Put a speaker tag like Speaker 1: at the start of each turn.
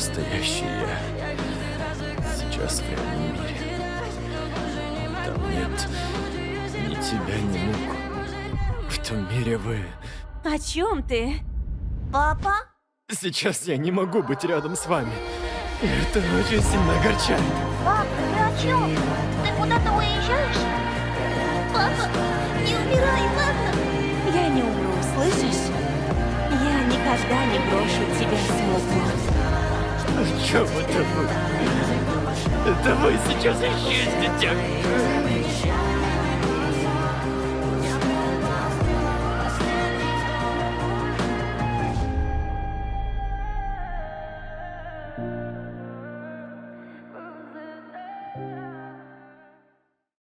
Speaker 1: настоящий я. Сейчас в реальном мире. Там нет ни тебя, ни мук. В том мире вы...
Speaker 2: О чем ты?
Speaker 3: Папа?
Speaker 1: Сейчас я не могу быть рядом с вами. И это очень сильно огорчает.
Speaker 3: Папа, ты о чем? Ты куда-то уезжаешь? Папа, не умирай, ладно?
Speaker 2: Я не умру, слышишь? Я никогда не брошу тебя, смутно.
Speaker 1: О чем это вы? Это вы сейчас исчезнете.